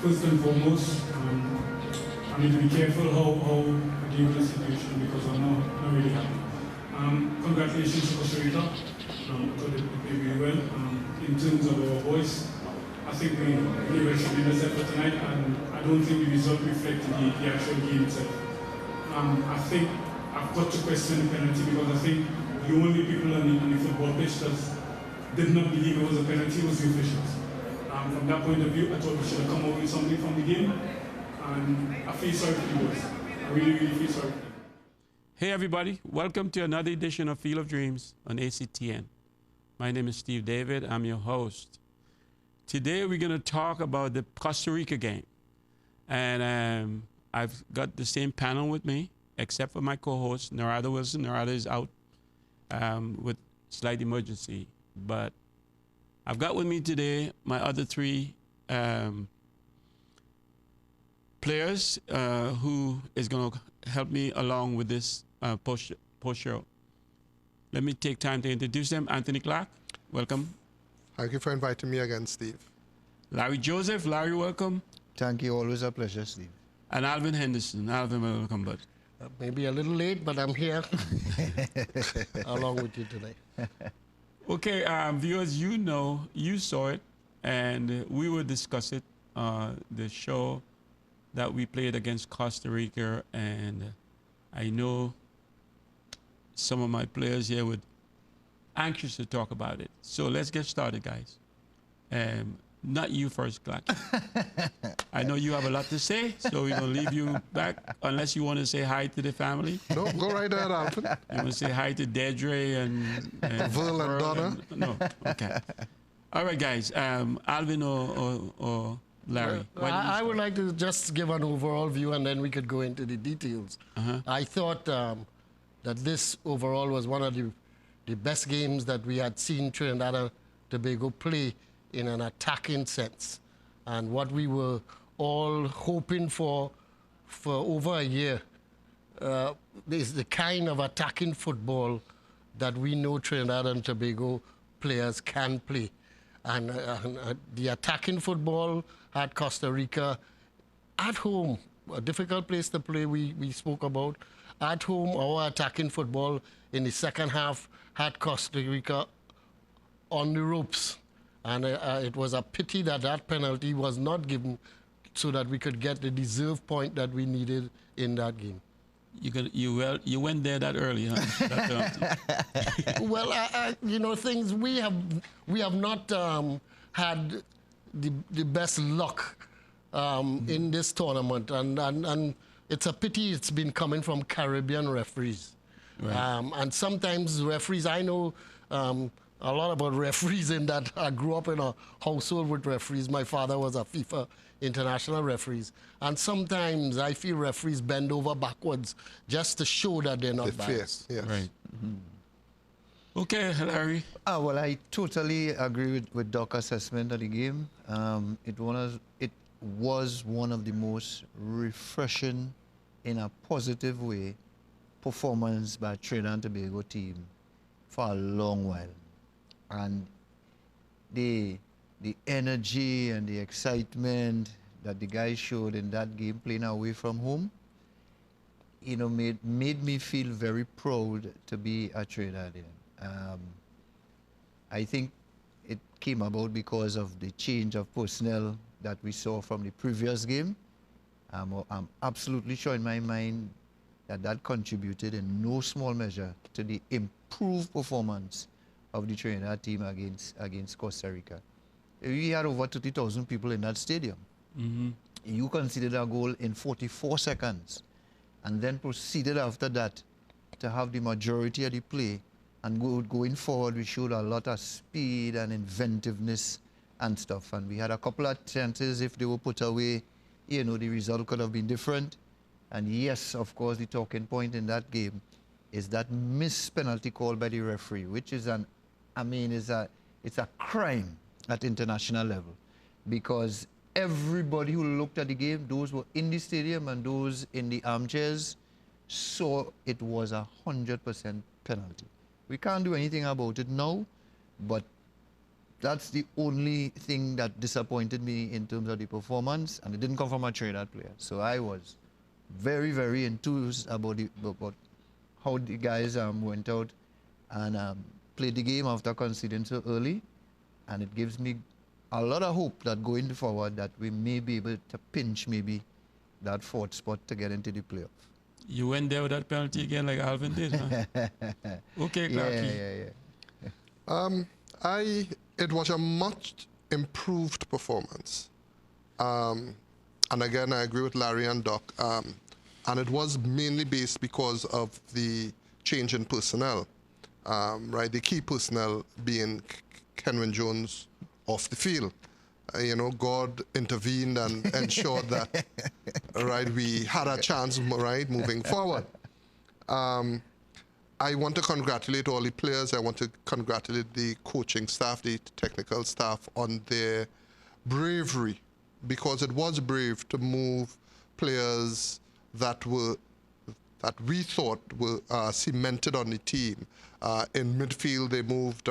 First and foremost, I need to be careful how I deal with the situation because I'm not really happy. Congratulations to Costa Rica. I thought they played really well. In terms of our voice, I think we gave a tremendous effort tonight, and I don't think the result reflected the actual game itself. I think I've got to question the penalty because I think the only people on the football pitch that did not believe it was a penalty was the officials. From that point of view, I thought we should have come out with something from the game, and I feel sorry for the boys. I really, really feel sorry for them. Hey everybody, welcome to another edition of Field of Dreams on ACTN. My name is Steve David, I'm your host. Today we're going to talk about the Costa Rica game. And I've got the same panel with me, except for my co-host, Narada Wilson. Narada is out with slight emergency. But I've got with me today my other three players who is going to help me along with this post-show. Let me take time to introduce them. Anthony Clark, welcome. Thank you for inviting me again, Steve. Larry Joseph, Larry, welcome. Thank you, always a pleasure, Steve. And Alvin Henderson. Alvin, welcome, bud. Maybe a little late, but I'm here along with you today. Okay, viewers, you saw it, and we will discuss it. The show that we played against Costa Rica, and I know some of my players here would anxious to talk about it. So let's get started, guys. Not you first, Clark. I know you have a lot to say, so we're going to leave you back, unless you want to say hi to the family. No, go right ahead, Alvin. You want to say hi to Dedre and Verl and Donna? No, okay. All right, guys. Alvin or Larry? I would like to just give an overall view, and then we could go into the details. I thought that this overall was one of the best games that we had seen Trinidad and Tobago play in an attacking sense. And what we were all hoping for over a year is the kind of attacking football that we know Trinidad and Tobago players can play. And the attacking football at Costa Rica, at home, a difficult place to play, we spoke about. At home, our attacking football in the second half had Costa Rica on the ropes. And it was a pity that that penalty was not given so that we could get the deserved point that we needed in that game. You went there that early, huh? Well, things we have not had the best luck in this tournament, and it's a pity it's been coming from Caribbean referees. Right. And sometimes referees, I know a lot about referees in that I grew up in a household with referees. My father was a FIFA international referees. And sometimes I feel referees bend over backwards just to show that they're not biased. Yes. Right. Okay, Larry. Well, I totally agree with Doc's assessment of the game. It was one of the most refreshing, in a positive way, performance by Trinidad and Tobago team for a long while. And the energy and the excitement that the guys showed in that game playing away from home, made me feel very proud to be a Trinidadian. I think it came about because of the change of personnel that we saw from the previous game. I'm absolutely sure in my mind that contributed in no small measure to the improved performance of the Trinidad team against Costa Rica. We had over 30,000 people in that stadium. You conceded a goal in 44 seconds and then proceeded after that to have the majority of the play. And going forward, we showed a lot of speed and inventiveness and stuff. And we had a couple of chances. If they were put away, the result could have been different. And yes, of course, the talking point in that game is that missed penalty call by the referee, which is it's a crime at international level, because everybody who looked at the game, those who were in the stadium and those in the armchairs, saw it was 100% penalty. We can't do anything about it now, but that's the only thing that disappointed me in terms of the performance, and it didn't come from a Trinidad player. So I was very, very enthused about how the guys went out and played the game after conceding so early, and it gives me a lot of hope that going forward that we may be able to pinch maybe that fourth spot to get into the playoff. You went there with that penalty again like Alvin did, huh? Okay, Clarky. It was a much improved performance. And again, I agree with Larry and Doc. And it was mainly based because of the change in personnel, right? The key personnel being Kenwin Jones off the field. God intervened and ensured that, right, we had a chance, right, moving forward. I want to congratulate all the players. I want to congratulate the coaching staff, the technical staff on their bravery, because it was brave to move players that we thought were cemented on the team. In midfield, they moved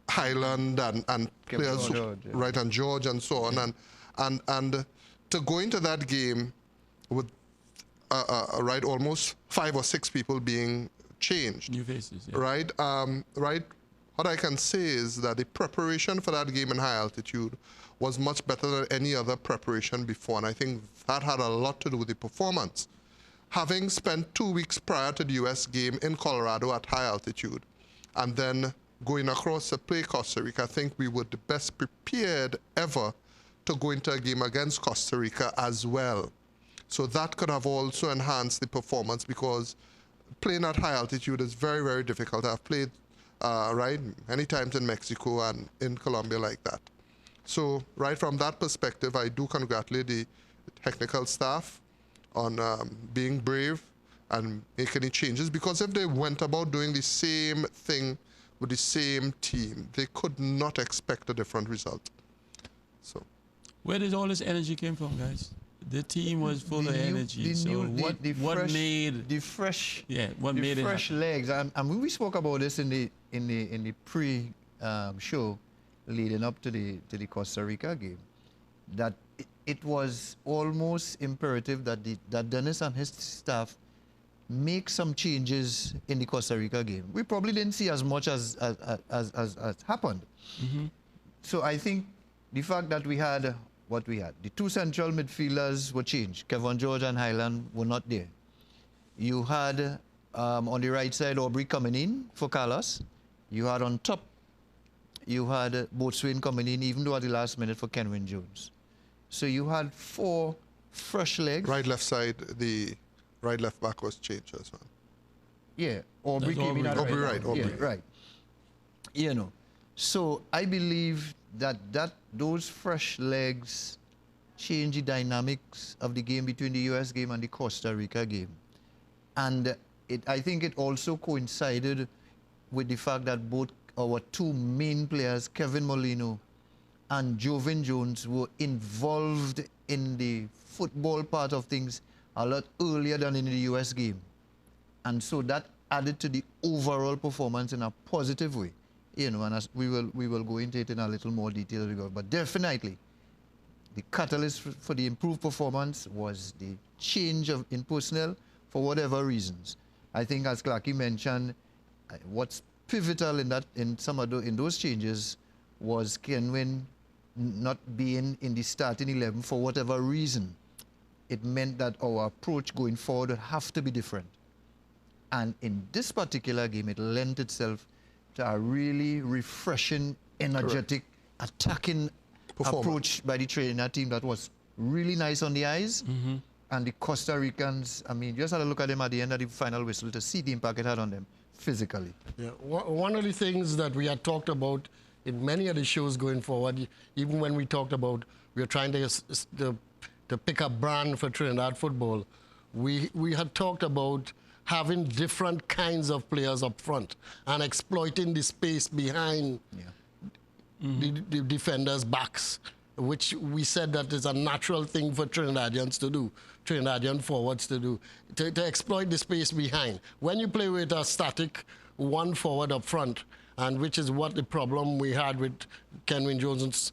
Highland and players, right, and George and so on, and to go into that game with right, almost 5 or 6 people being changed. New faces, yeah. Right, right. What I can say is that the preparation for that game in high altitude was much better than any other preparation before, and I think that had a lot to do with the performance. Having spent 2 weeks prior to the U.S. game in Colorado at high altitude, and then going across to play Costa Rica, I think we were the best prepared ever to go into a game against Costa Rica as well. So that could have also enhanced the performance, because playing at high altitude is very, very difficult. I've played, right, many times in Mexico and in Colombia like that. So right from that perspective, I do congratulate the technical staff on being brave and making any changes, because if they went about doing the same thing with the same team, they could not expect a different result. So, where did all this energy came from, guys? The team was full of energy. What made the fresh legs? And we spoke about this in the pre-show leading up to the Costa Rica game, that it was almost imperative that Dennis and his staff make some changes in the Costa Rica game. We probably didn't see as much as happened. Mm-hmm. So I think the fact that we had what we had, the 2 central midfielders were changed. Kevin George and Highland were not there. You had on the right side Aubrey coming in for Carlos. You had on top, you had Boatswain coming in, even though at the last minute, for Kenwin Jones. So you had 4 fresh legs. Right, left side, the right, left back was changed as well. Yeah, Aubrey came in at Aubrey, right. Aubrey. Yeah, right. So I believe that those fresh legs change the dynamics of the game between the U.S. game and the Costa Rica game. And I think it also coincided with the fact that both our 2 main players, Kevin Molino and Jovin Jones, were involved in the football part of things a lot earlier than in the U.S. game. And so that added to the overall performance in a positive way. And as we will go into it in a little more detail. But definitely, the catalyst for the improved performance was the change in personnel for whatever reasons. I think, as Clarky mentioned, what's pivotal in those changes was Kenwin not being in the starting 11 for whatever reason. It meant that our approach going forward would have to be different. And in this particular game, it lent itself to a really refreshing, energetic, attacking approach by the Trinidad team that was really nice on the eyes. Mm-hmm. And the Costa Ricans, I mean, just had a look at them at the end of the final whistle to see the impact it had on them physically. Yeah, one of the things that we had talked about in many of the shows going forward, even when we talked about we were trying to pick up brand for Trinidad football, we had talked about having different kinds of players up front and exploiting the space behind the defenders' backs, which we said that is a natural thing for Trinidadians to do, Trinidadian forwards to do, to exploit the space behind. When you play with a static 1 forward up front and which is what the problem we had with Kenwin Jones.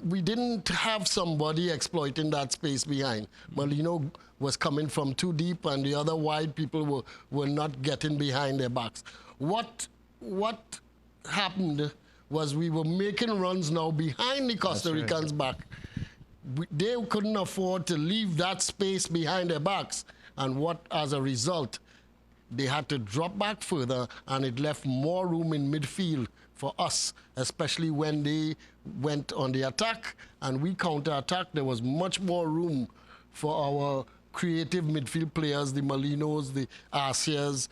We didn't have somebody exploiting that space behind. Molino was coming from too deep, and the other wide people were not getting behind their backs. What happened was we were making runs now behind the Costa Ricans' back. They couldn't afford to leave that space behind their backs, and as a result, they had to drop back further, and it left more room in midfield for us, especially when they went on the attack and we counter-attack. There was much more room for our creative midfield players, the Molinos, the Arcias,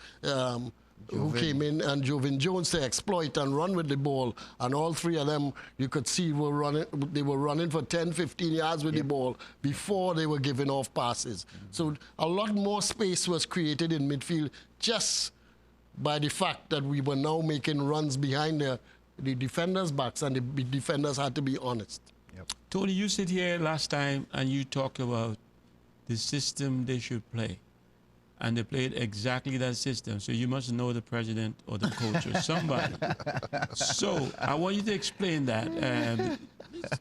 who came in, and Jovin Jones to exploit and run with the ball. And all three of them, you could see, they were running for 10, 15 yards with the ball before they were giving off passes. So a lot more space was created in midfield just by the fact that we were now making runs behind the defenders' backs, and the defenders had to be honest. Tony, you sit here last time and you talked about the system they should play. And they played exactly that system. So you must know the president or the coach or somebody. So I want you to explain that.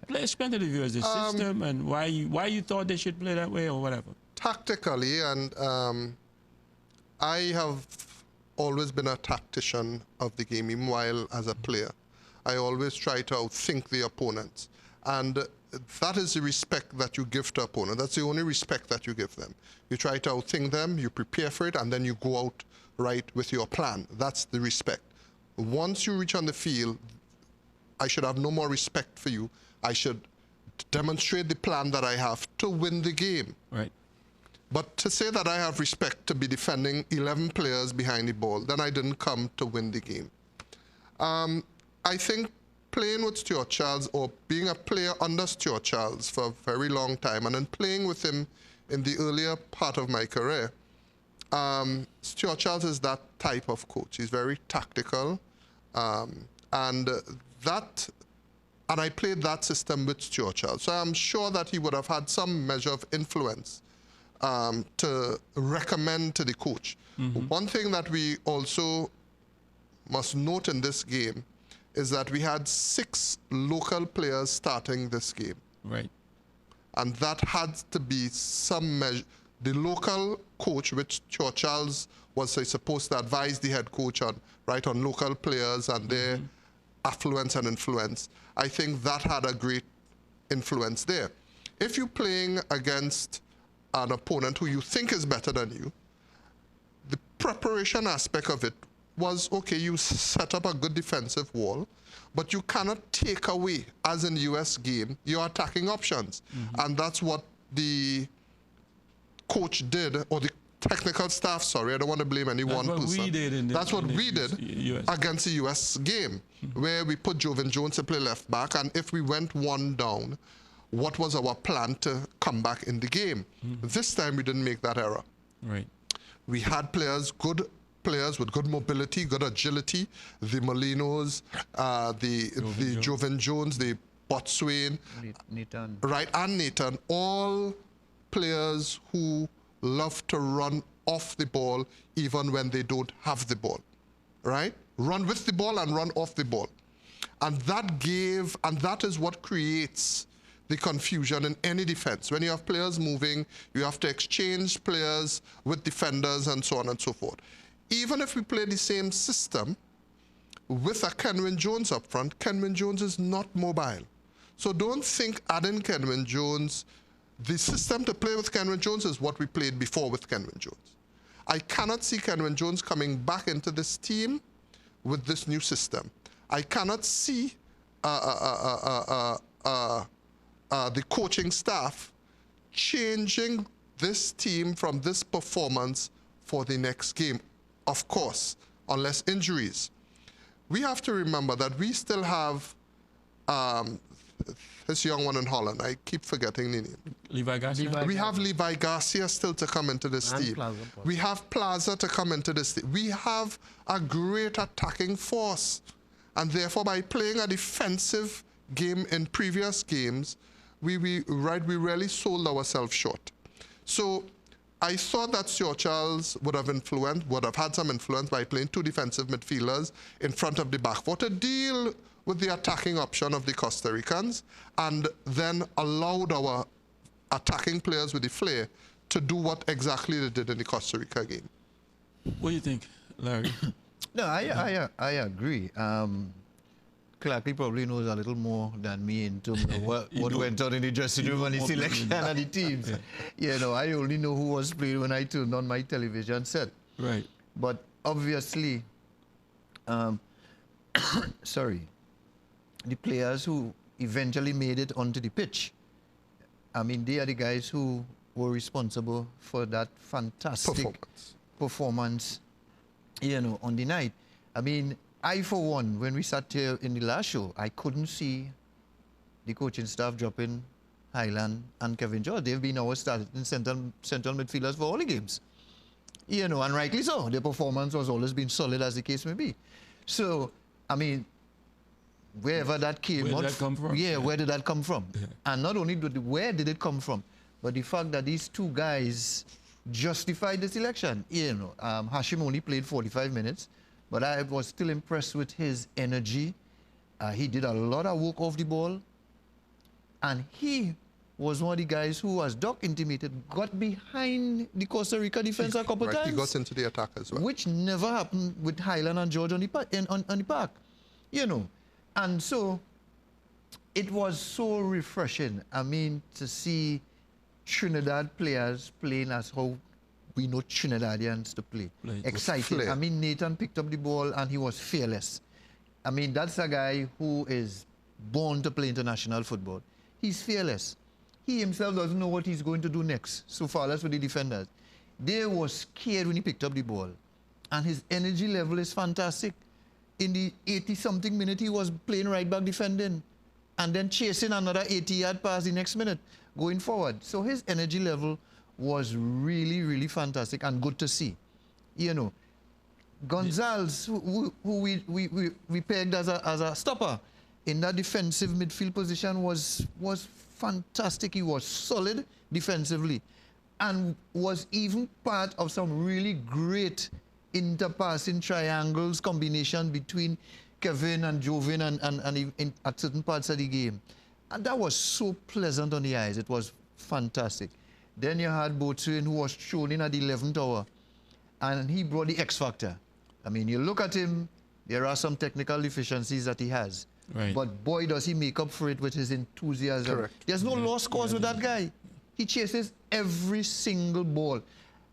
Explain to the viewers the system and why you thought they should play that way or whatever. Tactically, and I have always been a tactician of the game, even while as a player. I always try to outthink the opponents. And that is the respect that you give to opponent. That's the only respect that you give them. You try to outthink them, you prepare for it, and then you go out right with your plan. That's the respect. Once you reach on the field, I should have no more respect for you. I should demonstrate the plan that I have to win the game. Right. But to say that I have respect to be defending 11 players behind the ball, then I didn't come to win the game. I think playing with Stuart Charles, or being a player under Stuart Charles for a very long time, and then playing with him in the earlier part of my career, Stuart Charles is that type of coach. He's very tactical, and I played that system with Stuart Charles. So I'm sure that he would have had some measure of influence to recommend to the coach. One thing that we also must note in this game is that we had 6 local players starting this game. Right. And that had to be some measure. The local coach, which Stuart Charles was supposed to advise the head coach on local players and their affluence and influence, I think that had a great influence there. If you're playing against an opponent who you think is better than you, the preparation aspect of it was, okay, you set up a good defensive wall, but you cannot take away, as in the US game, your attacking options. And that's what the coach did, or the technical staff, sorry, I don't want to blame any one person. That's what we did against the US game, where we put Jovin Jones to play left back, and if we went one down, what was our plan to come back in the game? This time we didn't make that error. Right. We had players, good players with good mobility, good agility, the Molinos, the Jovin Jones, the Botswain, Nathan. Right, and Nathan, all players who love to run off the ball even when they don't have the ball, right? Run with the ball and run off the ball. And that is what creates the confusion in any defense. When you have players moving, you have to exchange players with defenders and so on and so forth. Even if we play the same system with a Kenwin Jones up front, Kenwin Jones is not mobile. So don't think adding Kenwin Jones, the system to play with Kenwin Jones is what we played before with Kenwin Jones. I cannot see Kenwin Jones coming back into this team with this new system. I cannot see the coaching staff changing this team from this performance for the next game. Of course, unless injuries. We have to remember that we still have this young one in Holland. I keep forgetting the name. Levi Garcia? We have Levi Garcia still to come into this team. We have Plaza to come into this team. We have a great attacking force. And therefore, by playing a defensive game in previous games, we really sold ourselves short. So I thought that Stuart Charles would have had some influence by playing two defensive midfielders in front of the back four to deal with the attacking option of the Costa Ricans, and then allowed our attacking players with the flair to do what exactly they did in the Costa Rica game. What do you think, Larry? No, I agree. Clarky probably knows a little more than me in terms of what went on in the dressing room and the selection and the teams. Yeah. You know, I only know who was playing when I turned on my television set. Right. But obviously, sorry, the players who eventually made it onto the pitch, I mean, they are the guys who were responsible for that fantastic performance, you know, on the night. I mean, I, for one, when we sat here in the last show, I couldn't see the coaching staff dropping Highland and Kevin George. They've been our starting central midfielders for all the games. You know, and rightly so. Their performance was always been solid, as the case may be. So, I mean, wherever that came Where did that come from? Yeah, where did that come from? Yeah. And not only where did it come from, but the fact that these two guys justified the selection. You know, Hashim only played 45 minutes, but I was still impressed with his energy. He did a lot of work off the ball, and he was one of the guys who, as Doc intimated, got behind the Costa Rica defense a couple times. He got into the attack as well. Which never happened with Highland and George on the park, you know. And so it was so refreshing. I mean, to see Trinidad players playing as how we know Trinidadians to play. Exciting. I mean, Nathan picked up the ball and he was fearless. I mean, that's a guy who is born to play international football. He's fearless. He himself doesn't know what he's going to do next, so far as for the defenders. They were scared when he picked up the ball. And his energy level is fantastic. In the 80-something minute, he was playing right back defending and then chasing another 80-yard pass the next minute, going forward. So his energy level was really, really fantastic and good to see. You know, Gonzalez, who we pegged as a stopper in that defensive midfield position, was fantastic. He was solid defensively and was even part of some really great interpassing triangles combination between Kevin and Jovin and at certain parts of the game. And that was so pleasant on the eyes. It was fantastic. Then you had Boatswain, who was thrown in at the 11th hour, and he brought the X factor. I mean, you look at him, there are some technical deficiencies that he has. Right. But boy, does he make up for it with his enthusiasm. Correct. There's no lost cause with that guy. He chases every single ball.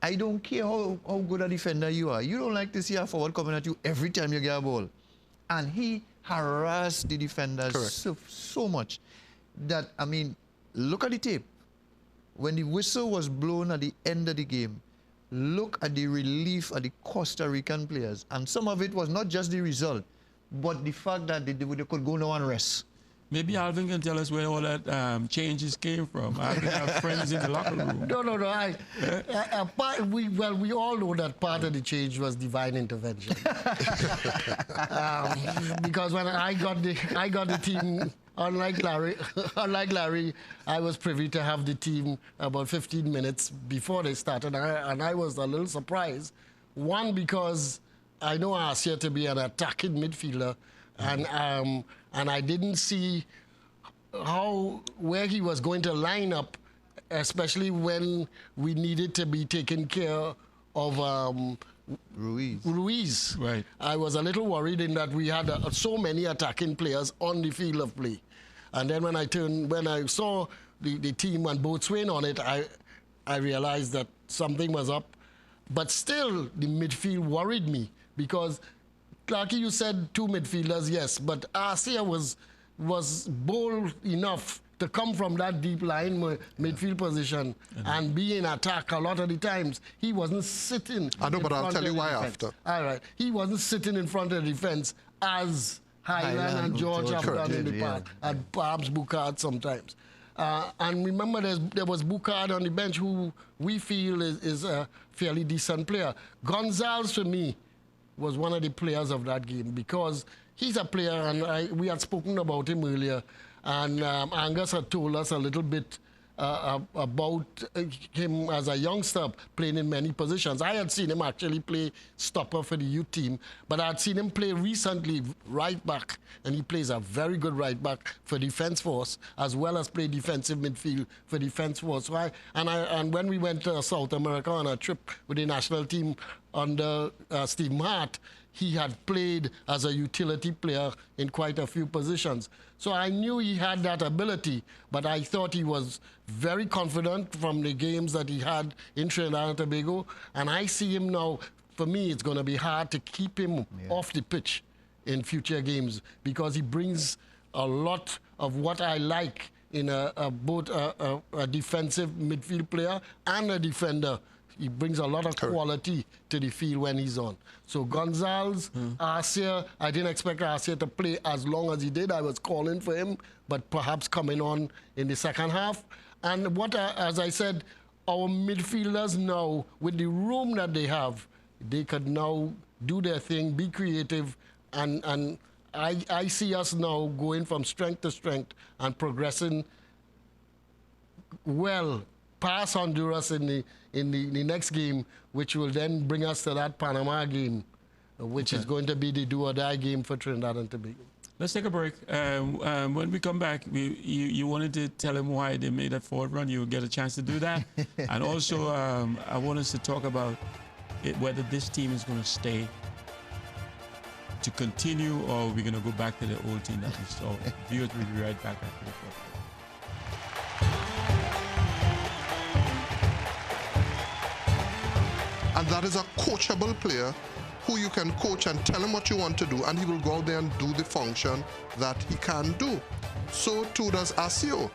I don't care how good a defender you are. You don't like to see a forward coming at you every time you get a ball. And he harassed the defenders so much that, I mean, look at the tape. When the whistle was blown at the end of the game, look at the relief of the Costa Rican players. And some of it was not just the result, but the fact that they could go now and rest. Maybe Alvin can tell us where all that changes came from. I think our friends in the locker room. No. We all know that part of the change was divine intervention. Because when I got the team, unlike Larry, I was privy to have the team about 15 minutes before they started, and I was a little surprised. One, because I know Asia to be an attacking midfielder, and I didn't see where he was going to line up, especially when we needed to be taking care of Ruiz. Right. I was a little worried in that we had so many attacking players on the field of play. And then when I saw the team and Boatswain on it, I realized that something was up. But still, the midfield worried me because, Clarky, you said two midfielders, yes, but Asia was bold enough to come from that deep line midfield position and be in attack a lot of the times. He wasn't sitting. I know, but I'll tell you why after. All right. He wasn't sitting in front of the defense as Highland and George have done in the past, and perhaps Boucard sometimes. And remember, there was Boucard on the bench, who we feel is a fairly decent player. Gonzalez, for me, was one of the players of that game because he's a player, and we had spoken about him earlier, and Angus had told us a little bit about him as a youngster playing in many positions. I had seen him actually play stopper for the youth team, but I had seen him play recently right back, and he plays a very good right back for Defence Force, as well as play defensive midfield for Defence Force. So and when we went to South America on a trip with the national team under Steve Hart, he had played as a utility player in quite a few positions. So I knew he had that ability, but I thought he was very confident from the games that he had in Trinidad and Tobago. And I see him now, for me, it's going to be hard to keep him off the pitch in future games, because he brings a lot of what I like in both a defensive midfield player and a defender. He brings a lot of quality to the field when he's on. So Gonzalez, Arcia, I didn't expect Arcia to play as long as he did. I was calling for him, but perhaps coming on in the second half. And as I said, our midfielders now, with the room that they have, they could now do their thing, be creative, and I see us now going from strength to strength and progressing well past Honduras in the next game, which will then bring us to that Panama game, which is going to be the do-or-die game for Trinidad and Tobago. Let's take a break. When we come back, you wanted to tell him why they made that forward run. You will get a chance to do that. And also, I want us to talk about whether this team is going to stay to continue, or we're going to go back to the old team that we saw. Viewers will be right back after the break. And that is a coachable player who you can coach and tell him what you want to do, and he will go out there and do the function that he can do. So too does ASIO.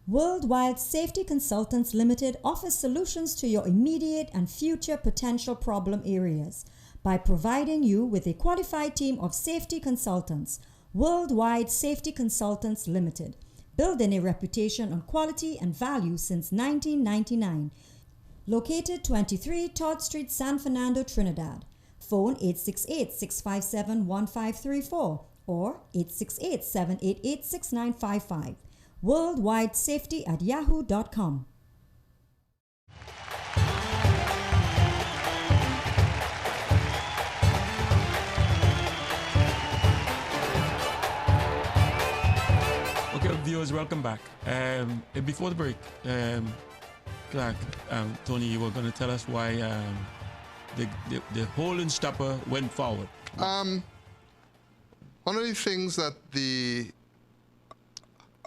Worldwide Safety Consultants Limited offers solutions to your immediate and future potential problem areas by providing you with a qualified team of safety consultants. Worldwide Safety Consultants Limited, building a reputation on quality and value since 1999. Located 23 Todd Street, San Fernando, Trinidad. Phone 868-657-1534 or 868-788-6955. worldwidesafety@yahoo.com. Okay, viewers, welcome back. Before the break, Clark, Tony, you were going to tell us why the holding stopper went forward. One of the things that the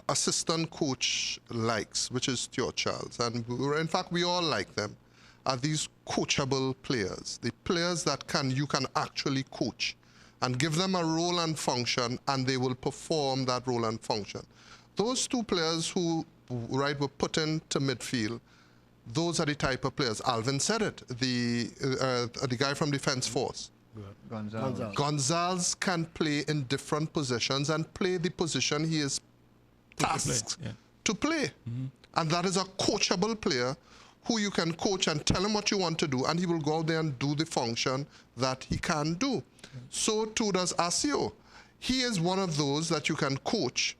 assistant coach likes, which is Stuart Charles, and in fact we all like them, are these coachable players, the players that you can actually coach and give them a role and function, and they will perform that role and function. Those two players who were put into midfield, those are the type of players. Alvin said it, the guy from Defence Force. Gonzalez can play in different positions and play the position he is tasked to play. And that is a coachable player who you can coach and tell him what you want to do, and he will go out there and do the function that he can do. So too does ASIO. He is one of those that you can coach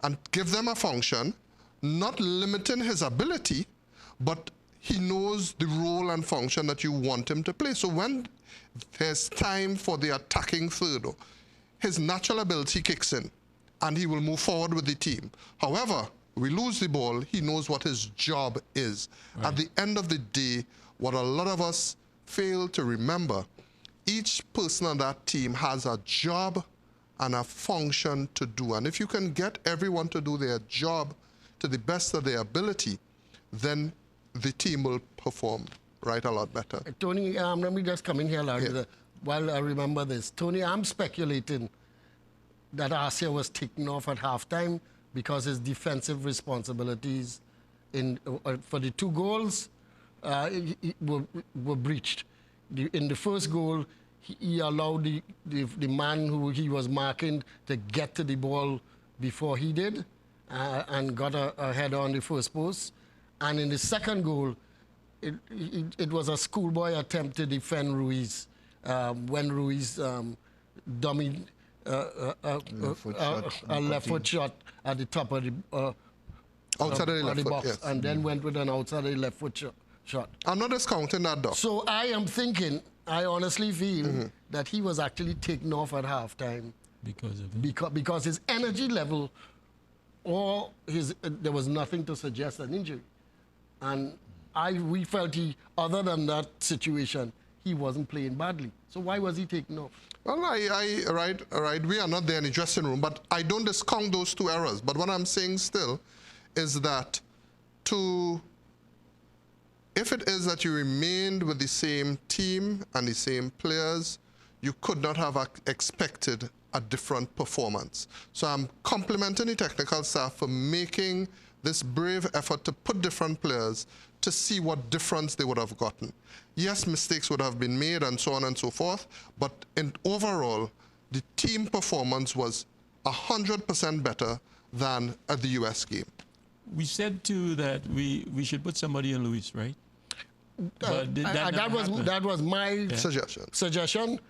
and give them a function, not limiting his ability, but he knows the role and function that you want him to play. So when there's time for the attacking third, his natural ability kicks in, and he will move forward with the team. However, we lose the ball, he knows what his job is. Right. At the end of the day, what a lot of us fail to remember, each person on that team has a job and a function to do. And if you can get everyone to do their job to the best of their ability, then the team will perform a lot better. Tony, let me just come in here, Larry, while I remember this. Tony, I'm speculating that Arcia was taken off at halftime because his defensive responsibilities for the two goals were breached. In the first goal, he allowed the man who he was marking to get to the ball before he did, and got a header on the first post. And in the second goal, it was a schoolboy attempt to defend Ruiz when Ruiz dummied a left foot shot at the top of Outside of the of left the foot, box, yes. and then went with an outside of the left foot shot. I'm not discounting that, though. So I am thinking, I honestly feel that he was actually taken off at halftime Because of it. because his energy level, or there was nothing to suggest an injury, and we felt other than that situation, he wasn't playing badly. So why was he taken off? Well, right. We are not there in the dressing room, but I don't discount those two errors. But what I'm saying still is that if it is that you remained with the same team and the same players, you could not have expected a different performance. So I'm complimenting the technical staff for making this brave effort to put different players to see what difference they would have gotten. Yes, mistakes would have been made and so on and so forth, but overall, the team performance was 100% better than at the US game. We said too that we should put somebody in Luis, right? But did that never happen? That was my Suggestion.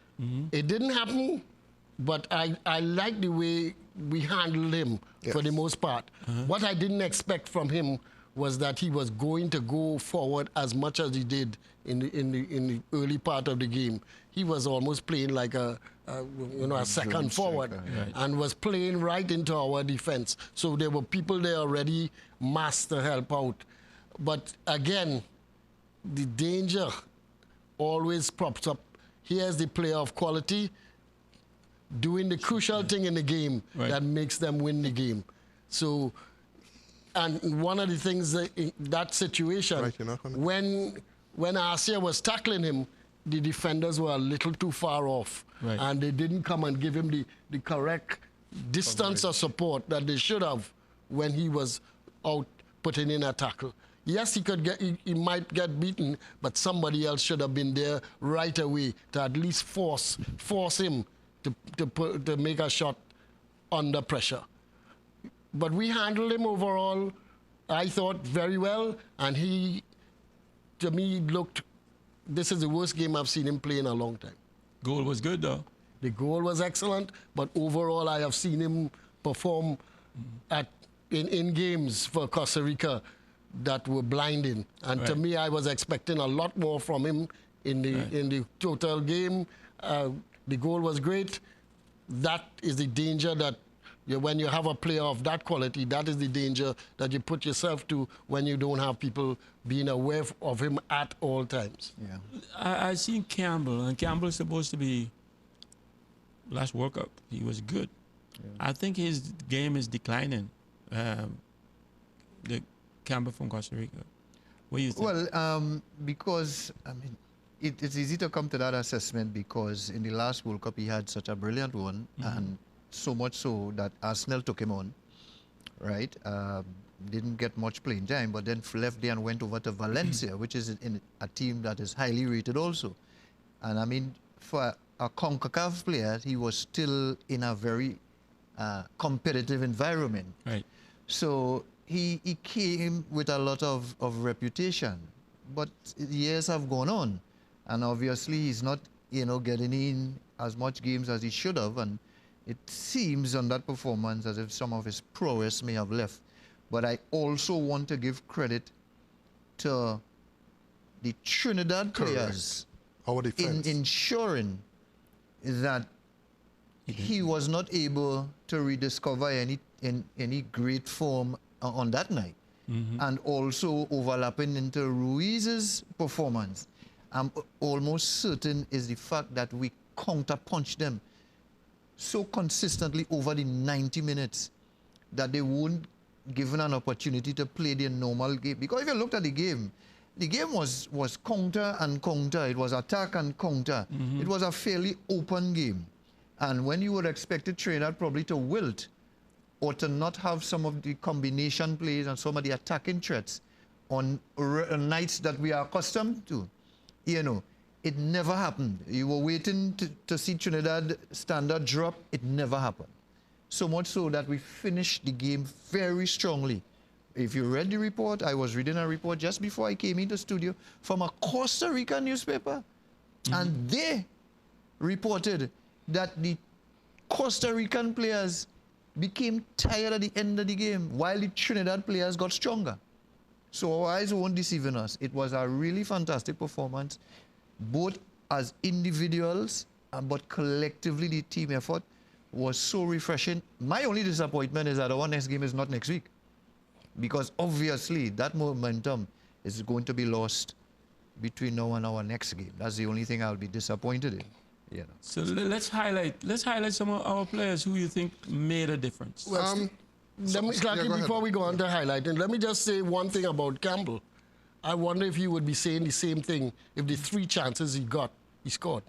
It didn't happen, but I like the way we handled him for the most part. What I didn't expect from him was that he was going to go forward as much as he did in the early part of the game. He was almost playing like a second forward, and was playing right into our defense. So there were people there already massed to help out. But again, the danger always props up. Here's the player of quality doing the crucial thing in the game that makes them win the game. So, and one of the things that situation, when Asia was tackling him, the defenders were a little too far off, and they didn't come and give him the correct distance of support that they should have when he was out putting in a tackle. Yes, he might get beaten, but somebody else should have been there right away to at least force him to make a shot under pressure. But we handled him overall, I thought, very well, and he, to me, this is the worst game I've seen him play in a long time. Goal was good, though. The goal was excellent, but overall I have seen him perform in games for Costa Rica that were blinding. And to me, I was expecting a lot more from him in the total game. The goal was great. That is the danger that when you have a player of that quality, that is the danger that you put yourself to when you don't have people being aware of him at all times. Yeah. I seen Campbell, and Campbell's supposed to be last World Cup. He was good. Yeah. I think his game is declining. The Campbell from Costa Rica. What do you think? Well, because, I mean, it's easy to come to that assessment because in the last World Cup he had such a brilliant one, and so much so that Arsenal took him on, right? Didn't get much playing time, but then left there and went over to Valencia, which is in a team that is highly rated also. And I mean, for a CONCACAF player, he was still in a very competitive environment. Right. So he came with a lot of reputation, but years have gone on, and obviously he's not, getting in as much games as he should have, and it seems on that performance as if some of his prowess may have left. But I also want to give credit to the Trinidad players in ensuring that he was not able to rediscover any great form on that night, and also overlapping into Ruiz's performance. I'm almost certain is the fact that we counter-punched them so consistently over the 90 minutes that they weren't given an opportunity to play their normal game. Because if you looked at the game was counter and counter. It was attack and counter. It was a fairly open game. And when you would expect a Trinidad probably to wilt or to not have some of the combination plays and some of the attacking threats on nights that we are accustomed to, it never happened. You were waiting to see Trinidad standard drop. It never happened. So much so that we finished the game very strongly. If you read the report, I was reading a report just before I came into the studio from a Costa Rica newspaper. And they reported that the Costa Rican players became tired at the end of the game while the Trinidad players got stronger. So our eyes weren't deceiving us. It was a really fantastic performance, both as individuals, but collectively the team effort was so refreshing. My only disappointment is that our next game is not next week, because obviously that momentum is going to be lost between now and our next game. That's the only thing I'll be disappointed in. You know. So let's highlight some of our players who you think made a difference. Well, let me, Clarky, go ahead. before we go on to highlighting, let me just say one thing about Campbell. I wonder if he would be saying the same thing if the 3 chances he got, he scored.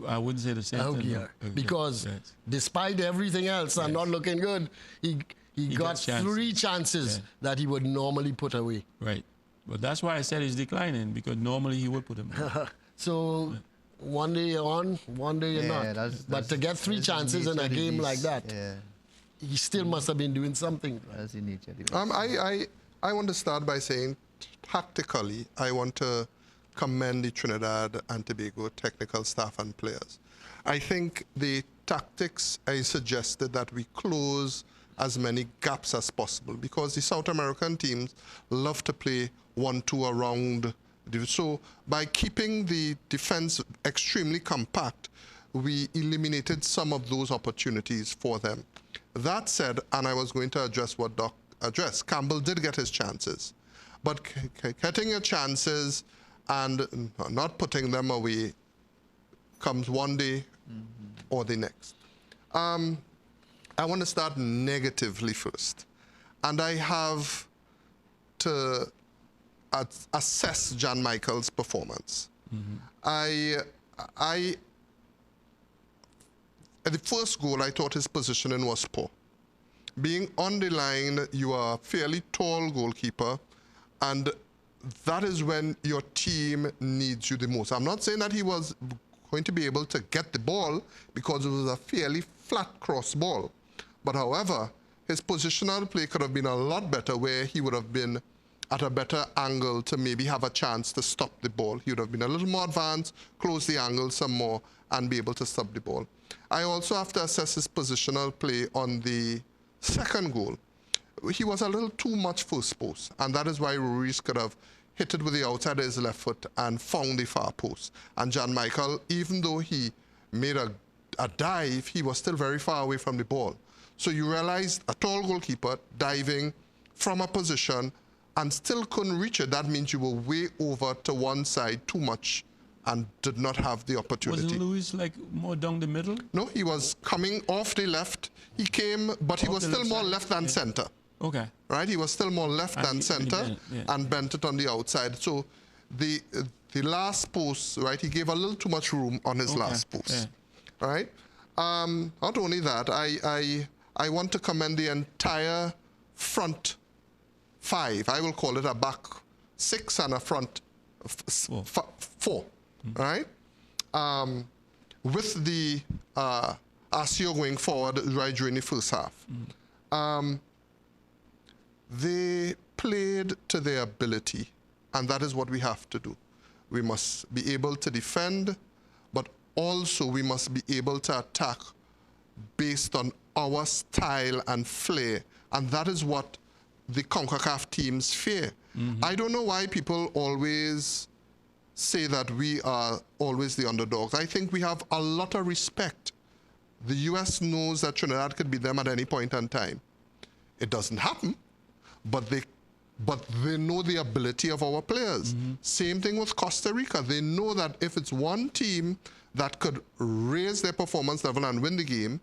I wouldn't say the same Oh, thing. yeah. No. Because Yes. despite everything else and not looking good, he got got chances. 3 chances that he would normally put away. Right. But that's why I said he's declining, because normally he would put him on. So one day you're on, one day you're Yeah, not. But to get 3 that's the chances in nature a of the game like beast. that, Yeah, he still must have been doing something. that's the nature of the beast. I want to start by saying, tactically, I want to commend the Trinidad and Tobago technical staff and players. I think the tactics, I suggested that we close as many gaps as possible, because the South American teams love to play 1-2 around. So by keeping the defense extremely compact, we eliminated some of those opportunities for them. That said, and I was going to address what Doc addressed, Campbell did get his chances. But getting your chances and not putting them away comes one day or the next. I want to start negatively first. And I have to assess Jan Michael's performance. At the first goal, I thought his positioning was poor. Being on the line, you are a fairly tall goalkeeper, and that is when your team needs you the most. I'm not saying that he was going to be able to get the ball, because it was a fairly flat cross ball. But however, his positional play could have been a lot better, where he would have been at a better angle to maybe have a chance to stop the ball. He would have been a little more advanced, close the angle some more, and be able to stop the ball. I also have to assess his positional play on the second goal. He was a little too much first post, and that is why Ruiz could have hit it with the outside of his left foot and found the far post. And Jan Michael, even though he made a dive, he was still very far away from the ball. So you realize a tall goalkeeper diving from a position and still couldn't reach it. That means you were way over to one side too much and did not have the opportunity. Wasn't Luis like more down the middle? No, he was coming off the left. He came, but he Off was the still left more side. left than Yeah. center. Okay. Right? He was still more left And than he center bent, yeah. and bent it on the outside. So the last post, right, he gave a little too much room on his last post. Yeah. Right? Not only that, I want to commend the entire front 5. I will call it a back 6 and a front 4. Right? With the Asio going forward right during the first half. They played to their ability, and that is what we have to do. We must be able to defend, but also we must be able to attack based on our style and flair, and that is what the CONCACAF teams fear. I don't know why people always say that we are always the underdogs. I think we have a lot of respect. The U.S. knows that Trinidad could beat them at any point in time. It doesn't happen, but they know the ability of our players. Same thing with Costa Rica. They know that if it's one team that could raise their performance level and win the game,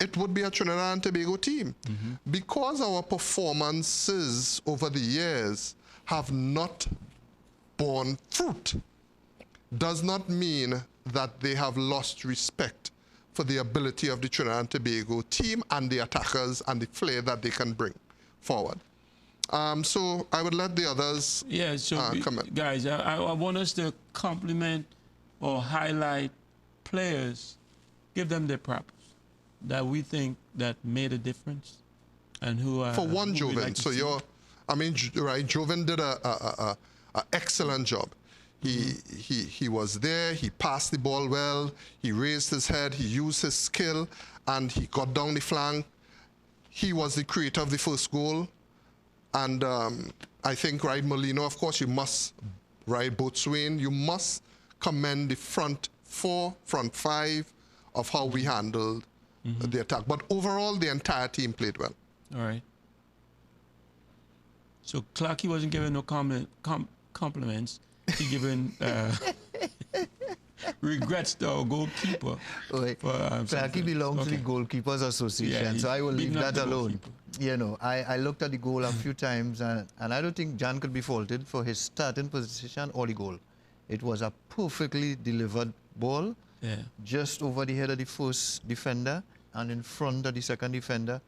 it would be a Trinidad and Tobago team. Because our performances over the years have not borne fruit, does not mean that they have lost respect for the ability of the Trinidad and Tobago team and the attackers and the flair that they can bring forward. So I would let the others comment. Guys, I want us to compliment or highlight players, give them their props that we think that made a difference, and who are... For one, who we Joven. like to So see. right, Joven did a excellent job. He was there, he passed the ball well, he raised his head, he used his skill, and he got down the flank. he was the creator of the first goal. And I think, right, Molino, of course, you must, right, Boatswain, you must commend the front four, front five of how we handled the attack. But overall, the entire team played well. All right. So Clarky wasn't giving no compliments. He giving regrets to our goalkeeper. Right. Clarky belongs to the Goalkeepers Association, Yeah, so I will leave beating up that the alone. You know, I looked at the goal a few times, and I don't think Jan could be faulted for his starting position or the goal. It was a perfectly delivered ball, just over the head of the first defender and in front of the second defender,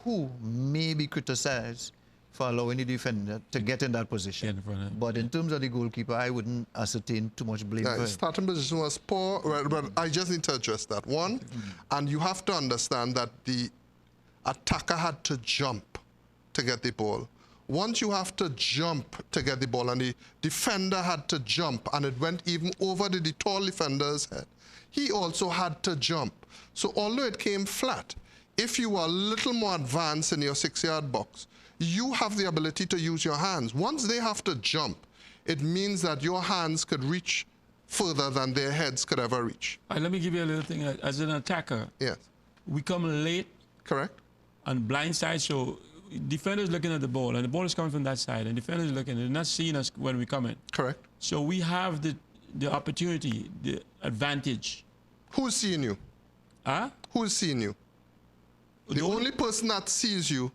who may be criticized for allowing the defender to get in that position. But in terms of the goalkeeper, I wouldn't ascertain too much blame for him. His starting position was poor, but I just need to address that. One, and you have to understand that the attacker had to jump to get the ball. Once you have to jump to get the ball, and the defender had to jump, and it went even over the tall defender's head, he also had to jump. So although it came flat, if you were a little more advanced in your 6-yard box, you have the ability to use your hands. Once they have to jump, it means that your hands could reach further than their heads could ever reach. All right, let me give you a little thing. As an attacker, Yes. we come late Correct. on blind side, so defenders looking at the ball, and the ball is coming from that side, and defenders looking, they're not seeing us when we come in. Correct. So we have the opportunity, the advantage. Who's seeing you? Huh? Who's seeing you? The only person that sees you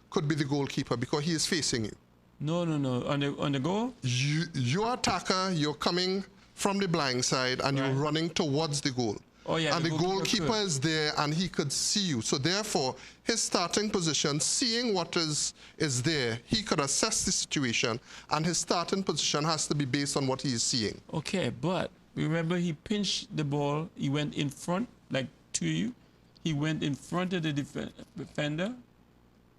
could be the goalkeeper because he is facing you. No. On the goal? Your attacker, you're coming from the blind side and you're running towards the goal. Oh, yeah, And the goalkeeper is there and he could see you. So therefore, his starting position, seeing what is there, he could assess the situation, and his starting position has to be based on what he is seeing. Okay, but remember he pinched the ball, he went in front, like to you. He went in front of the defender.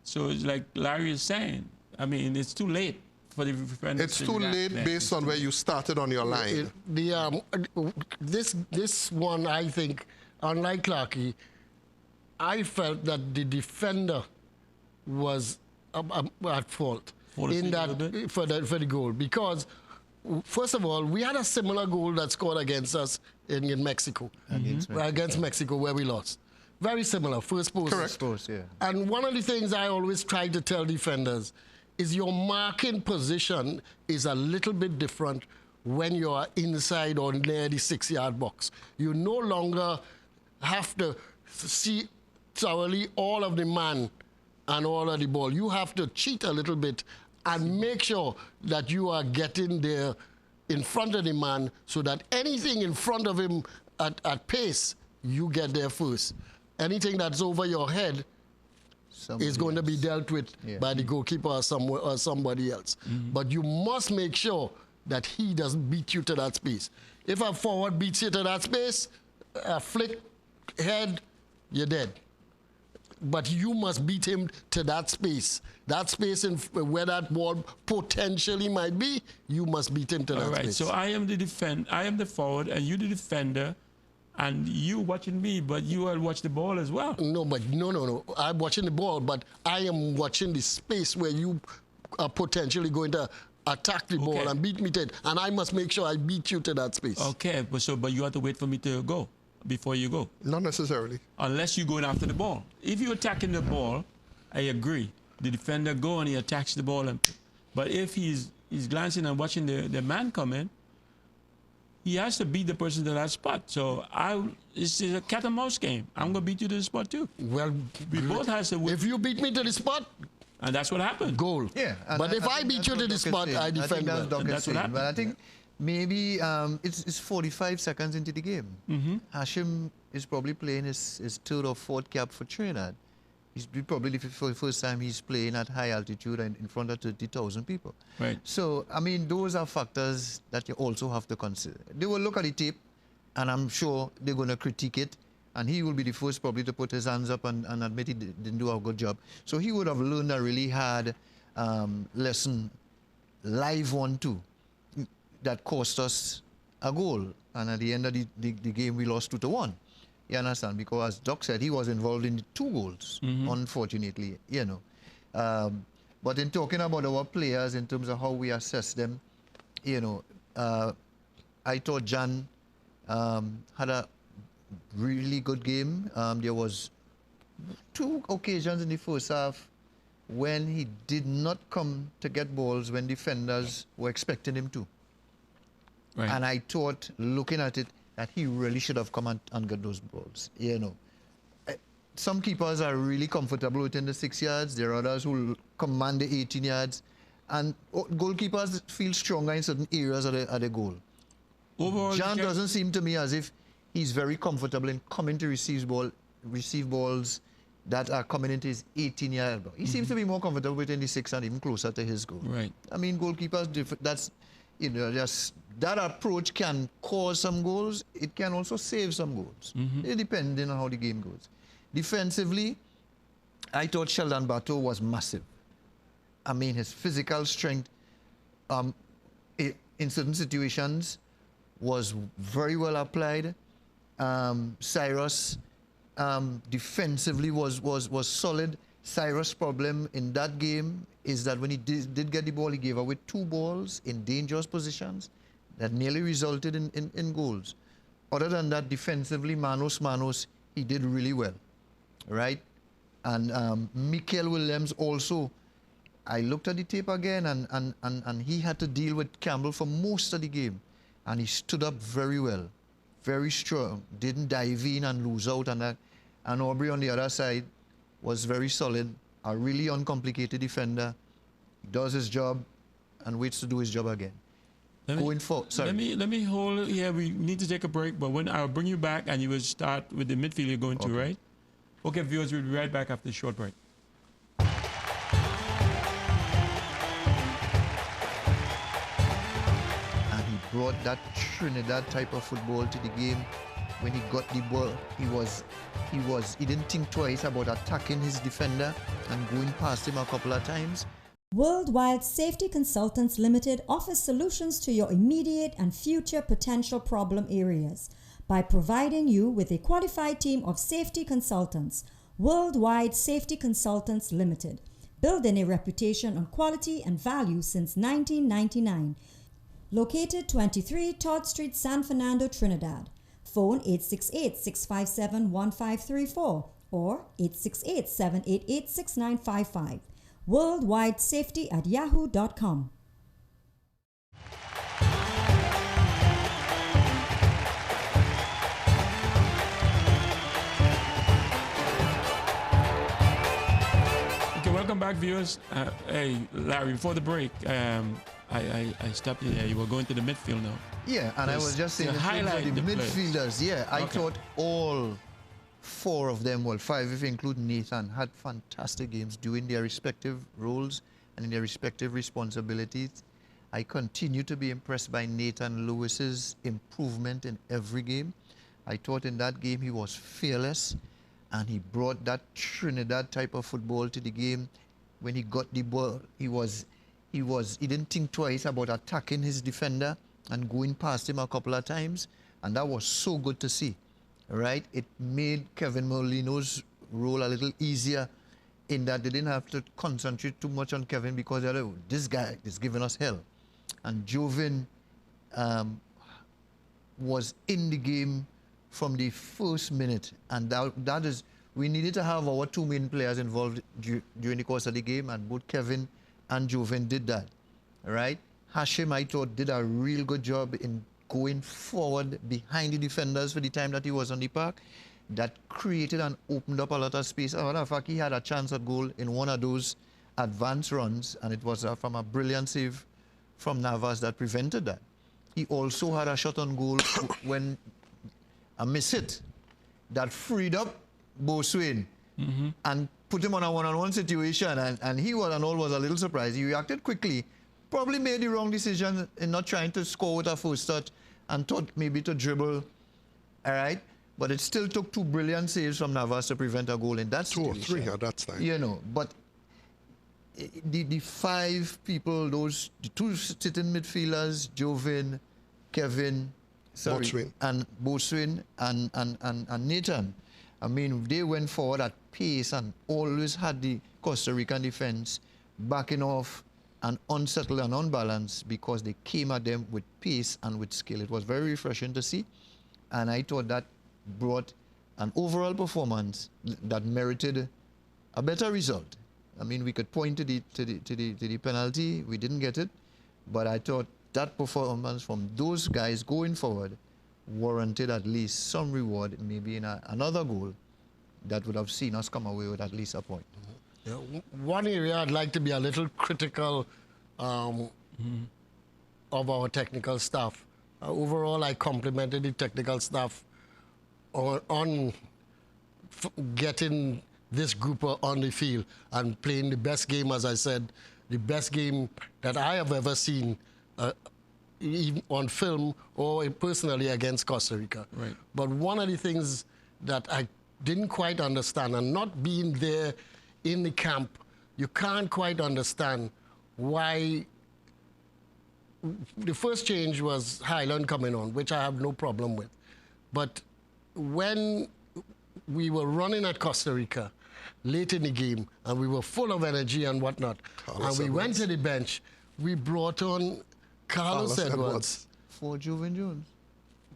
So it's like Larry is saying, I mean, it's too late for the defender. It's too late based on where you started on your line. This one, I think, unlike Clarky, I felt that the defender was at fault in that for the goal, because first of all, we had a similar goal that scored against us in Mexico, against Mexico, where we lost. Very similar, first post. Correct. Post, yeah. And one of the things I always try to tell defenders is your marking position is a little bit different when you are inside or near the 6-yard box. You no longer have to see thoroughly all of the man and all of the ball. You have to cheat a little bit and make sure that you are getting there in front of the man, so that anything in front of him at pace, you get there first. Anything that's over your head is going to be dealt with by the goalkeeper or somebody else. But you must make sure that he doesn't beat you to that space. If a forward beats you to that space, a flick head, you're dead. But you must beat him to that space. That space where that ball potentially might be, you must beat him to that space. All right, so I am the forward, and you the defender. And you watching me, but you will watch the ball as well. No. I'm watching the ball, but I am watching the space where you are potentially going to attack the ball and beat me to it. And I must make sure I beat you to that space. Okay, but you have to wait for me to go before you go. Not necessarily. Unless you're going after the ball. If you're attacking the ball, I agree. The defender go and he attacks the ball. But if he's glancing and watching the man come in, he has to beat the person to that spot. So it's a cat and mouse game. I'm going to beat you to the spot too. Well, we both have to win. If you beat me to the spot, and that's what happened. Goal. Yeah. But if I beat you to the spot, I defend well. That's what happened. But I think maybe it's 45 seconds into the game. Hashim is probably playing his third or fourth cap for Trinidad. He's probably for the first time he's playing at high altitude and in front of 30,000 people. Right. So, I mean, those are factors that you also have to consider. They will look at the tape, and I'm sure they're going to critique it, and he will be the first probably to put his hands up and admit he didn't do a good job. So he would have learned a really hard lesson live 1-2 that cost us a goal. And at the end of the game, we lost 2-1. You understand? Because as Doc said, he was involved in 2 goals, unfortunately, you know. But in talking about our players, in terms of how we assess them, you know, I thought Jan had a really good game. There was 2 occasions in the first half when he did not come to get balls when defenders were expecting him to. Right. And I thought, looking at it, that he really should have come and got those balls, you know. Some keepers are really comfortable within the 6 yards. There are others who command the 18 yards. And goalkeepers feel stronger in certain areas of the goal. Overall, Jan doesn't seem to me as if he's very comfortable in coming to receive balls that are coming into his 18-yard box. He seems to be more comfortable within the 6 and even closer to his goal. Right. I mean, goalkeepers, that's, you know, just that approach can cause some goals. It can also save some goals, depending on how the game goes. Defensively, I thought Sheldon Bato was massive. I mean, his physical strength in certain situations was very well applied. Cyrus defensively was solid. Cyrus' problem in that game is that when he did get the ball, he gave away 2 balls in dangerous positions that nearly resulted in goals. Other than that, defensively, manos, he did really well, right? And Mikel Williams also, I looked at the tape again, and he had to deal with Campbell for most of the game. And he stood up very well, very strong, didn't dive in and lose out. And Aubrey on the other side was very solid, a really uncomplicated defender. He does his job and waits to do his job again. Going forward, sorry. Let me hold here. We need to take a break, but when I'll bring you back and you will start with the midfield you're going to, right? Okay, viewers, we'll be right back after the short break. And he brought that Trinidad type of football to the game. When he got the ball, he didn't think twice about attacking his defender and going past him a couple of times. Worldwide Safety Consultants Limited offers solutions to your immediate and future potential problem areas by providing you with a qualified team of safety consultants. Worldwide Safety Consultants Limited, building a reputation on quality and value since 1999. Located 23 Todd Street, San Fernando, Trinidad. Phone 868-657-1534 or 868-788-6955. worldwidesafety@yahoo.com. Okay, welcome back, viewers. Hey, Larry, before the break, I stopped you there. You were going to the midfield now. Yeah, and I was just saying in terms of the midfielders, I thought all 4 of them, well, 5 if you include Nathan, had fantastic games doing their respective roles and in their respective responsibilities. I continue to be impressed by Nathan Lewis's improvement in every game. I thought in that game he was fearless and he brought that Trinidad type of football to the game. When he got the ball, he didn't think twice about attacking his defender and going past him a couple of times, and that was so good to see. Right? It made Kevin Molino's role a little easier in that they didn't have to concentrate too much on Kevin because this guy is giving us hell. And Jovin was in the game from the first minute. And that is, we needed to have our 2 main players involved during the course of the game, and both Kevin and Jovin did that. Right? Hashim, I thought, did a real good job in going forward behind the defenders for the time that he was on the park. That created and opened up a lot of space. As a matter of fact, he had a chance at goal in one of those advanced runs, and it was from a brilliant save from Navas that prevented that. He also had a shot on goal when a miss hit that freed up Boswain and put him on a one-on-one situation, and he was a little surprised. He reacted quickly, probably made the wrong decision in not trying to score with a first touch and thought maybe to dribble, all right? But it still took 2 brilliant saves from Navas to prevent a goal in that situation. 2 or 3 at that time. You know, but the 5 people, the 2 sitting midfielders, Jovin, Kevin, Boatswain. And Boatswain and Nathan. I mean, they went forward at pace and always had the Costa Rican defense backing off and unsettled and unbalanced because they came at them with pace and with skill. It was very refreshing to see, and I thought that brought an overall performance that merited a better result. I mean, we could point to the penalty. We didn't get it, but I thought that performance from those guys going forward warranted at least some reward, maybe in another goal that would have seen us come away with at least a point. Yeah, one area I'd like to be a little critical of our technical staff. Overall, I complimented the technical staff on getting this group on the field and playing the best game, as I said, the best game that I have ever seen even on film or personally against Costa Rica. Right. But one of the things that I didn't quite understand, and not being there in the camp, you can't quite understand why the first change was Highland coming on, which I have no problem with. But when we were running at Costa Rica late in the game, and we were full of energy and whatnot, and we went to the bench, we brought on Carlos Edwards For Joven Jones.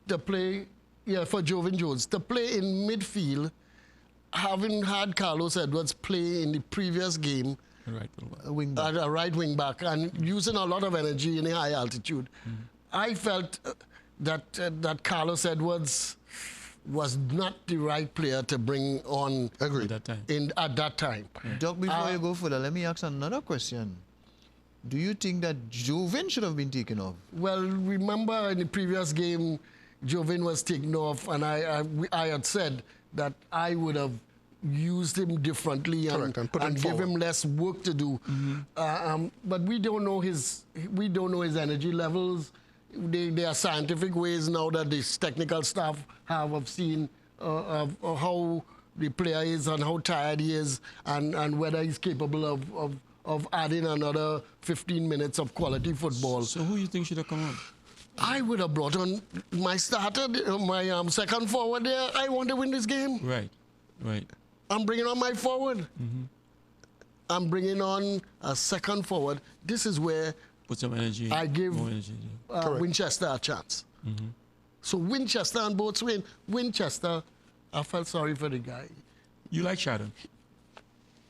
to play, for Joven Jones, to play in midfield, having had Carlos Edwards play in the previous game Right. A wing back. at a right wing back and using a lot of energy in a high altitude. I felt that Carlos Edwards was not the right player to bring on Agreed. At that time. at that time. Doc, before you go further, let me ask another question. Do you think that Joven should have been taken off? Well, remember in the previous game, Joven was taken off, and I had said that I would have used him differently Correct, and put him give him forward. less work to do. But we don't know his energy levels. There are scientific ways now that this technical staff have seen of how the player is and how tired he is, and whether he's capable of adding another 15 minutes of quality football. So who you think should have come on? I would have brought on my starter, my second forward there. I want to win this game. Right. Right. I'm bringing on my forward. I'm bringing on a second forward. This is where Put some energy. I give more energy. Winchester a chance. So Winchester and Boatswain. Winchester, I felt sorry for the guy. You like Shadow?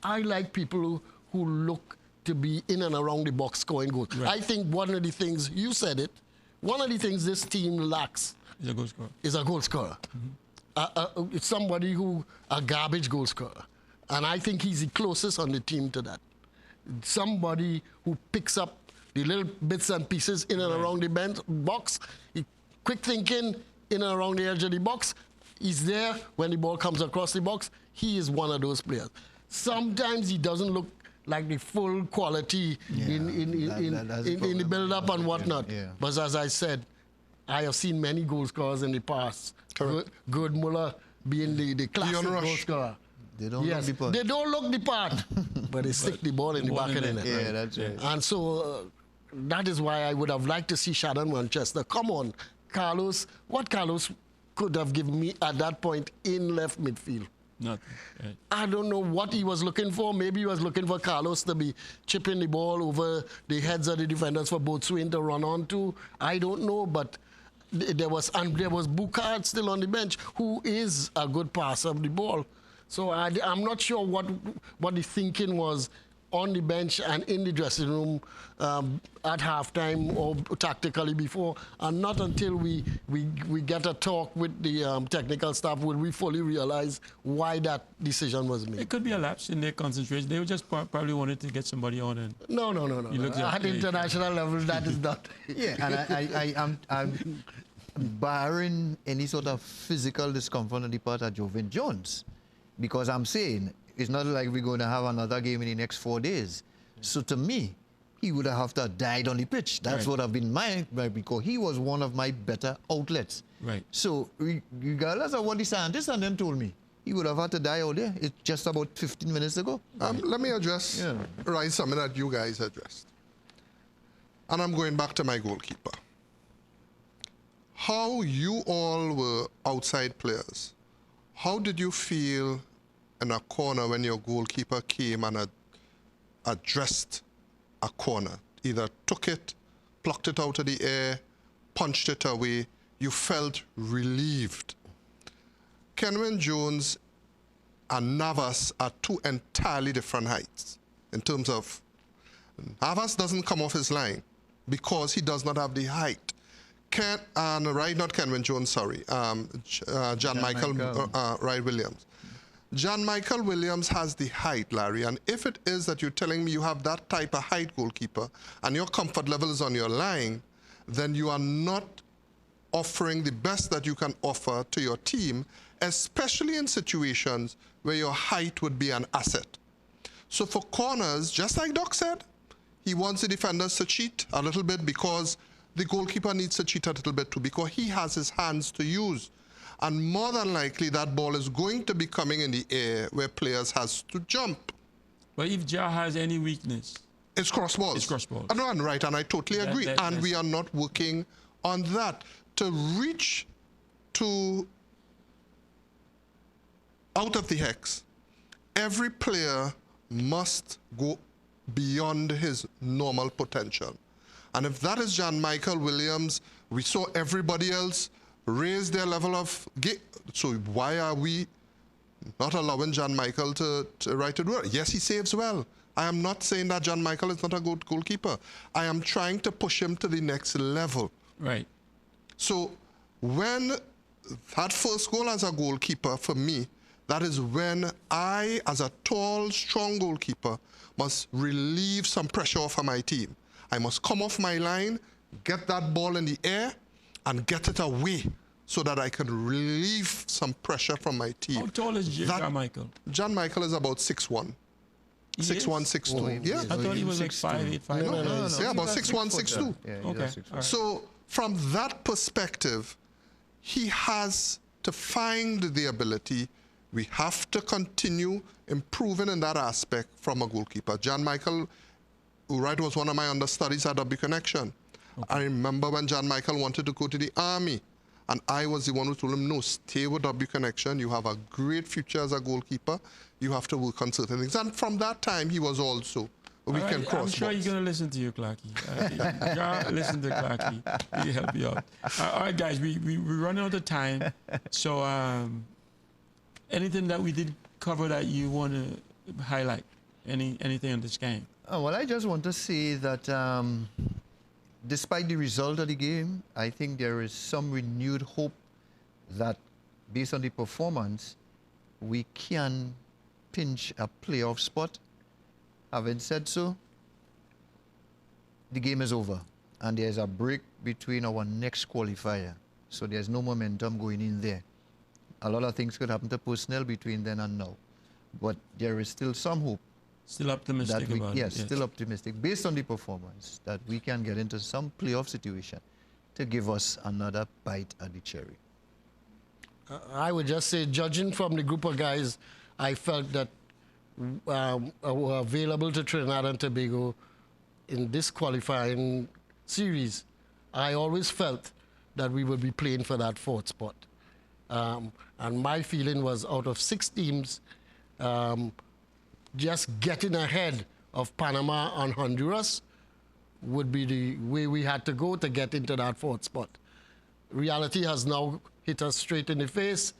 I like people who look to be in and around the box scoring goals. Right. I think one of the things, you said it, one of the things this team lacks He's a goal scorer. is a goal scorer. It's somebody a garbage goal scorer. And I think he's the closest on the team to that. Somebody who picks up the little bits and pieces in and around the box, quick thinking in and around the edge of the box. He's there when the ball comes across the box. He is one of those players. Sometimes he doesn't look like the full quality in the build-up and whatnot. Yeah. But as I said, I have seen many goal scorers in the past. Gerd Muller being the classic Rush. goal scorer. They don't look the part. They don't look the part, but they stick the ball in the back of the net. Yeah, that's right. And so that is why I would have liked to see Sharon Manchester. Come on, Carlos. What Carlos could have given me at that point in left midfield? Nothing. Right. I don't know what he was looking for. Maybe he was looking for Carlos to be chipping the ball over the heads of the defenders for Boatswain to run onto. I don't know, but there was Boucard still on the bench, who is a good passer of the ball. So I'm not sure what the thinking was on the bench and in the dressing room at halftime or tactically before, and not until we get a talk with the technical staff will we fully realize why that decision was made. It could be a lapse in their concentration. They were just probably wanted to get somebody on. And No. You look At like- international level, that is not. Yeah, and I'm barring any sort of physical discomfort on the part of Joven Jones, because I'm saying it's not like we're going to have another game in the next 4 days. So to me, he would have to have died on the pitch. That's Right. what have been my, because he was one of my better outlets. Right. So regardless of what the scientists and them told me, he would have had to die out there. It's just about 15 minutes ago. Let me address something that you guys addressed. And I'm going back to my goalkeeper. how you all were outside players. How did you feel in a corner when your goalkeeper came and addressed a corner? Either took it, plucked it out of the air, punched it away. You felt relieved. Kenwin Jones and Navas are two entirely different heights in terms of Navas doesn't come off his line because he does not have the height. Not Kenwin Jones, sorry. John Michael Wright Williams. John Michael Williams has the height, Larry, and if it is that you're telling me you have that type of height goalkeeper and your comfort level is on your line, then you are not offering the best that you can offer to your team, especially in situations where your height would be an asset. So for corners, just like Doc said, he wants the defenders to cheat a little bit because the goalkeeper needs to cheat a little bit too because he has his hands to use. And more than likely, that ball is going to be coming in the air where players has to jump. But if Ja has any weakness, it's cross balls. It's cross balls. And right, and I totally agree. And we are not working on that. To reach to out of the hex, every player must go beyond his normal potential. And if that is John Michael Williams, we saw everybody else raise their level of game. So why are we not allowing John Michael to right to do it? Yes, he saves well. I am not saying that John Michael is not a good goalkeeper. I am trying to push him to the next level. Right. So when that first goal as a goalkeeper, for me, that is when I, as a tall, strong goalkeeper, must relieve some pressure off of my team. I must come off my line, get that ball in the air, and get it away so that I can relieve some pressure from my team. How tall is John Michael? John Michael is about 6'1". 6'1", 6'2". Yeah. I thought he was like 5'8", 5'9". No. Yeah, about 6'1", 6'2". Yeah, Okay. right. So from that perspective, he has to find the ability. We have to continue improving in that aspect from a goalkeeper. John Michael Wright was one of my understudies at W Connection. Okay. I remember when John Michael wanted to go to the Army, and I was the one who told him, no, stay with W Connection. You have a great future as a goalkeeper. You have to work on certain things. And from that time, he was also a weekend cross. I'm sure he's going to listen to you, Clarky. Listen to Clarky. He'll help you out. All right, guys, we're running out of time. So anything that we did cover that you want to highlight? Anything on this game? Well, I just want to say that despite the result of the game, I think there is some renewed hope that based on the performance, we can pinch a playoff spot. Having said so, the game is over and there's a break between our next qualifier. So there's no momentum going in there. A lot of things could happen to personnel between then and now. But there is still some hope. Still optimistic about it. Yes, still optimistic. Based on the performance, that we can get into some playoff situation to give us another bite at the cherry. I would just say, judging from the group of guys, I felt that were available to Trinidad and Tobago in this qualifying series, I always felt that we would be playing for that fourth spot. And my feeling was, out of 6 teams, just getting ahead of Panama and Honduras would be the way we had to go to get into that fourth spot. Reality has now hit us straight in the face.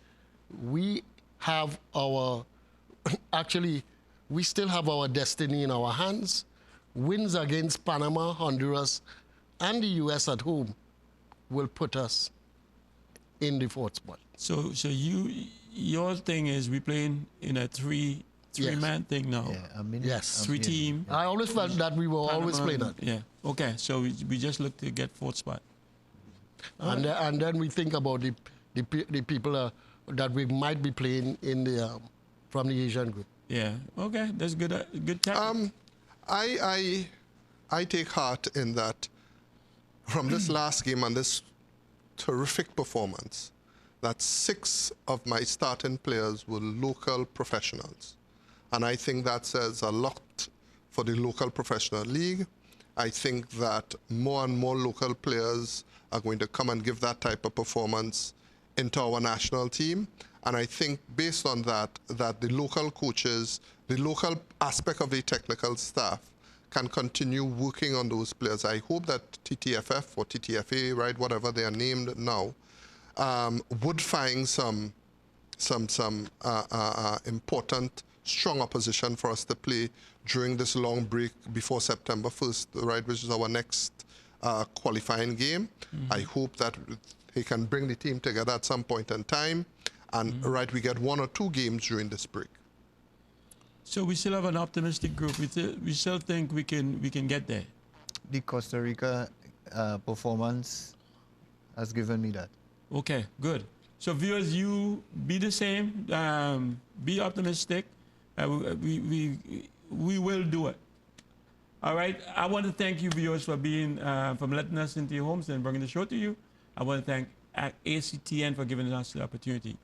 We have our, actually, we still have our destiny in our hands. Wins against Panama, Honduras, and the U.S. at home will put us in the fourth spot. So your thing is we playing in a three-man thing now. Yeah, I mean, Yes. 3 team. I always felt that we were always Panama, playing that. Yeah. Okay. So we just look to get fourth spot. And then we think about the people that we might be playing in the from the Asian group. Yeah. Okay. That's good. Good tactic. I take heart in that from this last game and this terrific performance, that 6 of my starting players were local professionals. And I think that says a lot for the local professional league. I think that more and more local players are going to come and give that type of performance into our national team. And I think based on that, that the local coaches, the local aspect of the technical staff can continue working on those players. I hope that TTFF or TTFA, right, whatever they are named now, would find some important, strong opposition for us to play during this long break before September 1st, right, which is our next qualifying game. I hope that he can bring the team together at some point in time, and right, we get 1 or 2 games during this break. So we still have an optimistic group. We still think we can get there. The Costa Rica performance has given me that. Okay, good. So viewers, you be the same. Be optimistic. We will do it. All right. I want to thank you, viewers, for being for letting us into your homes and bringing the show to you. I want to thank ACTN for giving us the opportunity.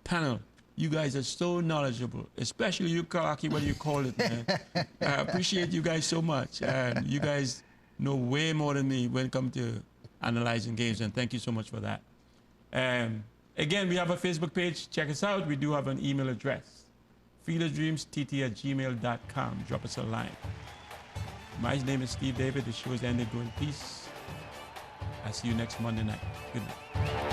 Panel, you guys are so knowledgeable, especially you, Kalaki, what do you call it, man? I appreciate you guys so much. You guys know way more than me when it comes to analyzing games, and thank you so much for that. Again, we have a Facebook page. Check us out. We do have an email address, feedersdreamstt@gmail.com. Drop us a line. My name is Steve David. The show is ended. Go in peace. I'll see you next Monday night. Good night.